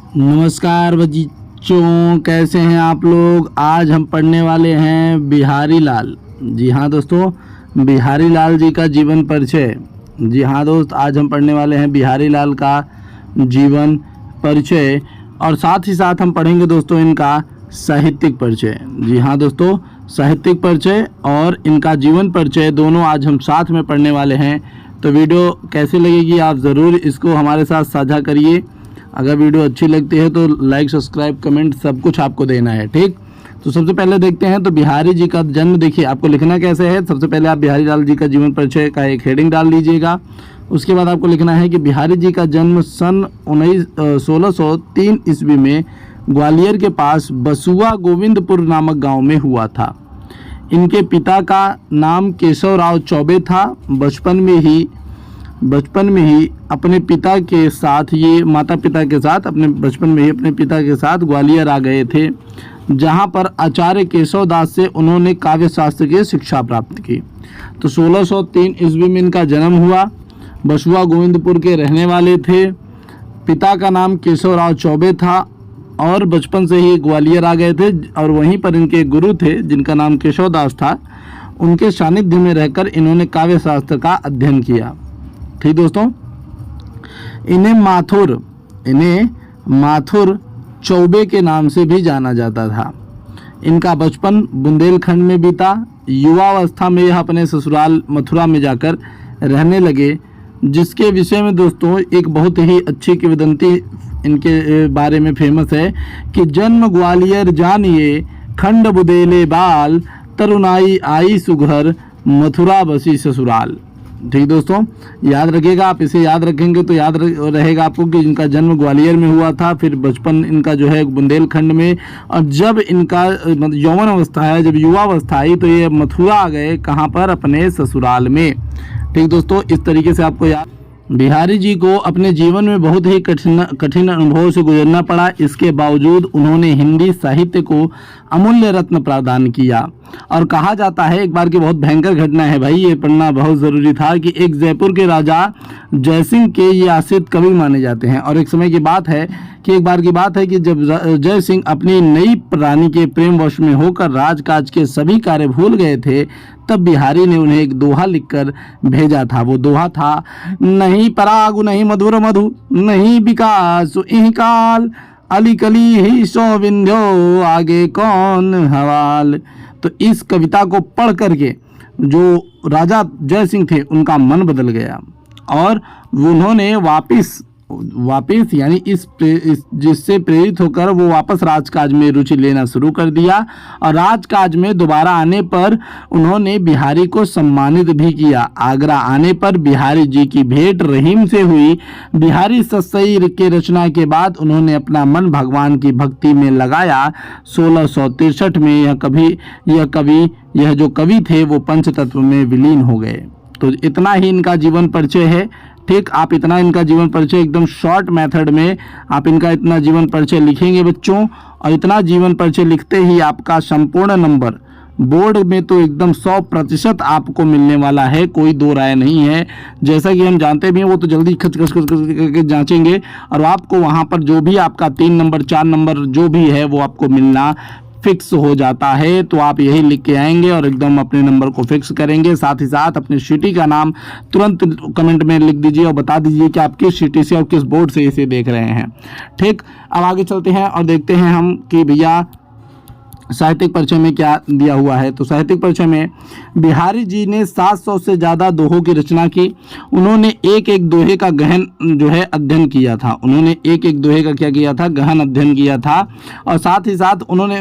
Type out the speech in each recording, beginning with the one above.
नमस्कार बच्चों, कैसे हैं आप लोग। आज हम पढ़ने वाले हैं बिहारी लाल। जी हाँ दोस्तों, बिहारी लाल जी का जीवन परिचय। जी हाँ दोस्त, आज हम पढ़ने वाले हैं बिहारी लाल का जीवन परिचय और साथ ही साथ हम पढ़ेंगे दोस्तों इनका साहित्यिक परिचय। जी हाँ दोस्तों, साहित्यिक परिचय और इनका जीवन परिचय दोनों आज हम साथ में पढ़ने वाले हैं। तो वीडियो कैसी लगेगी आप ज़रूर इसको हमारे साथ साझा करिए। अगर वीडियो अच्छी लगती है तो लाइक, सब्सक्राइब, कमेंट सब कुछ आपको देना है, ठीक। तो सबसे पहले देखते हैं तो बिहारी जी का जन्म। देखिए आपको लिखना कैसे है। सबसे पहले आप बिहारी लाल जी का जीवन परिचय का एक हेडिंग डाल लीजिएगा। उसके बाद आपको लिखना है कि बिहारी जी का जन्म सन 1603 ईस्वी में ग्वालियर के पास बसुआ गोविंदपुर नामक गाँव में हुआ था। इनके पिता का नाम केशवराव चौबे था। बचपन में ही अपने पिता के साथ ये माता पिता के साथ बचपन में ही अपने पिता के साथ ग्वालियर आ गए थे, जहां पर आचार्य केशव दास से उन्होंने काव्य शास्त्र की शिक्षा प्राप्त की। तो 1603 ईस्वी में इनका जन्म हुआ। बसुआ गोविंदपुर के रहने वाले थे। पिता का नाम केशवराव चौबे था और बचपन से ही ग्वालियर आ गए थे और वहीं पर इनके गुरु थे जिनका नाम केशव दास था। उनके सानिध्य में रहकर इन्होंने काव्य शास्त्र का अध्ययन किया। ठीक दोस्तों, इन्हें माथुर चौबे के नाम से भी जाना जाता था। इनका बचपन बुंदेलखंड में बीता। युवावस्था में यह अपने ससुराल मथुरा में जाकर रहने लगे, जिसके विषय में दोस्तों एक बहुत ही अच्छी किंवदंती इनके बारे में फेमस है कि जन्म ग्वालियर जानिए, खंड बुदेले बाल, तरुणाई आई सुघर, मथुरा बसी ससुराल। ठीक दोस्तों, याद रखिएगा। आप इसे याद रखेंगे तो याद रहेगा आपको कि इनका जन्म ग्वालियर में हुआ था, फिर बचपन इनका जो है बुंदेलखंड में, और जब इनका यौवन अवस्था है, जब युवावस्था आई तो ये मथुरा आ गए। कहाँ पर? अपने ससुराल में। ठीक दोस्तों, इस तरीके से आपको याद। बिहारी जी को अपने जीवन में बहुत ही कठिन अनुभव से गुजरना पड़ा। इसके बावजूद उन्होंने हिंदी साहित्य को अमूल्य रत्न प्रदान किया। और कहा जाता है, एक बार की बहुत भयंकर घटना है भाई, ये पढ़ना बहुत ज़रूरी था, कि एक जयपुर के राजा जयसिंह के ये आश्रित कवि माने जाते हैं। और एक समय की बात है कि जब जय सिंह अपनी नई रानी के प्रेम वश में होकर राजकाज के सभी कार्य भूल गए थे, तब बिहारी ने उन्हें एक दोहा लिखकर भेजा था। वो दोहा था, नहीं परागु नहीं मधुर मधु, नहीं विकास इह काल, अली कली ही सो विंध्यो, आगे कौन हवाल। तो इस कविता को पढ़ करके जो राजा जय सिंह थे उनका मन बदल गया और उन्होंने वापिस यानी इस जिससे प्रेरित होकर वो वापस राजकाज में रुचि लेना शुरू कर दिया। और राजकाज में दोबारा आने पर उन्होंने बिहारी को सम्मानित भी किया। आगरा आने पर बिहारी जी की भेंट रहीम से हुई। बिहारी सत्सई के रचना के बाद उन्होंने अपना मन भगवान की भक्ति में लगाया। 1663 में यह जो कवि थे वो पंचतत्व में विलीन हो गए। तो इतना ही इनका जीवन परिचय है। ठीक, आप इतना इनका जीवन परिचय एकदम शॉर्ट मेथड में आप इनका इतना जीवन परिचय लिखेंगे बच्चों, और इतना जीवन परिचय लिखते ही आपका संपूर्ण नंबर बोर्ड में तो एकदम 100% आपको मिलने वाला है, कोई दो राय नहीं है। जैसा कि हम जानते भी हैं, वो तो जल्दी खच करके जांचेंगे और आपको वहाँ पर जो भी आपका 3 नंबर 4 नंबर जो भी है वो आपको मिलना फिक्स हो जाता है। तो आप यही लिख के आएंगे और एकदम अपने नंबर को फिक्स करेंगे। साथ ही साथ अपनी सिटी का नाम तुरंत कमेंट में लिख दीजिए और बता दीजिए कि आप किस सिटी से और किस बोर्ड से इसे देख रहे हैं। ठीक, अब आगे चलते हैं और देखते हैं हम कि भैया साहित्यिक परिचय में क्या दिया हुआ है। तो साहित्यिक परिचय में बिहारी जी ने 700 से ज़्यादा दोहों की रचना की। उन्होंने एक एक दोहे का गहन जो है अध्ययन किया था। गहन अध्ययन किया था और साथ ही साथ उन्होंने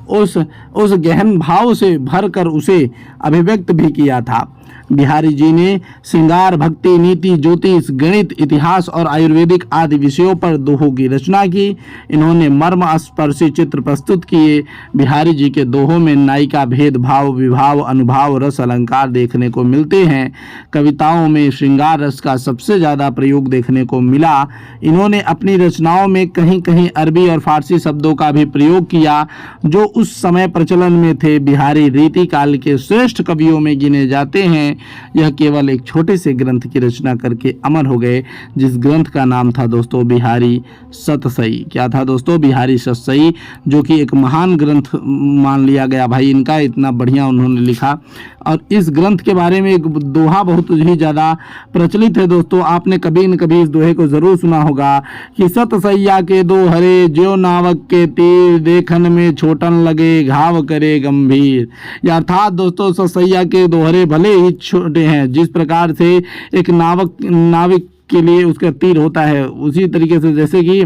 उस गहन भाव से भर कर उसे अभिव्यक्त भी किया था। बिहारी जी ने श्रृंगार, भक्ति, नीति, ज्योतिष, गणित, इतिहास और आयुर्वेदिक आदि विषयों पर दोहों की रचना की। इन्होंने मर्म स्पर्शी चित्र प्रस्तुत किए। बिहारी जी के दोहों में नायिका, भेदभाव, विभाव, अनुभाव, रस, अलंकार देखने को मिलते हैं। कविताओं में श्रृंगार रस का सबसे ज़्यादा प्रयोग देखने को मिला। इन्होंने अपनी रचनाओं में कहीं कहीं अरबी और फारसी शब्दों का भी प्रयोग किया, जो उस समय प्रचलन में थे बिहारी रीति काल के श्रेष्ठ कवियों में गिने जाते हैं। यह केवल एक छोटे से ग्रंथ की रचना करके अमर हो गए, जिस ग्रंथ का नाम था दोस्तों बिहारी सतसई। क्या था दोस्तों? बिहारी सतसई, जो कि एक महान ग्रंथ मान लिया गया भाई इनका, इतना बढ़िया उन्होंने लिखा। और इस ग्रंथ के बारे में एक दोहा बहुत ही ज़्यादा प्रचलित है दोस्तों, आपने कभी न कभी इस दोहे को ज़रूर सुना होगा कि सतसैया के दो हरे ज्यो नावक के तीर, देखन में छोटन लगे घाव करे गंभीर। या अर्थात दोस्तों सतसैया के दोहरे भले ही छोटे हैं, जिस प्रकार से एक नाविक के लिए उसका तीर होता है, उसी तरीके से जैसे कि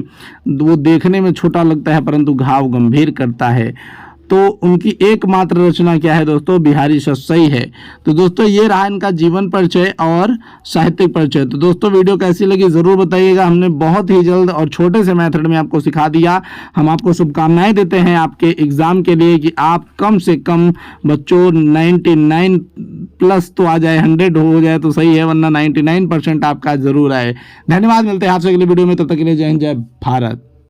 वो देखने में छोटा लगता है परंतु घाव गंभीर करता है। तो उनकी एकमात्र रचना क्या है दोस्तों? बिहारी सतसई है। तो दोस्तों ये रहा इनका जीवन परिचय और साहित्यिक परिचय। तो दोस्तों वीडियो कैसी लगी ज़रूर बताइएगा। हमने बहुत ही जल्द और छोटे से मेथड में आपको सिखा दिया। हम आपको शुभकामनाएं देते हैं आपके एग्ज़ाम के लिए कि आप कम से कम बच्चों 99 प्लस तो आ जाए, 100 हो जाए तो सही है, वरना 99% आपका ज़रूर आए। धन्यवाद, मिलते हैं आपसे अगली वीडियो में, तब तक के लिए जय हिंद, जय भारत।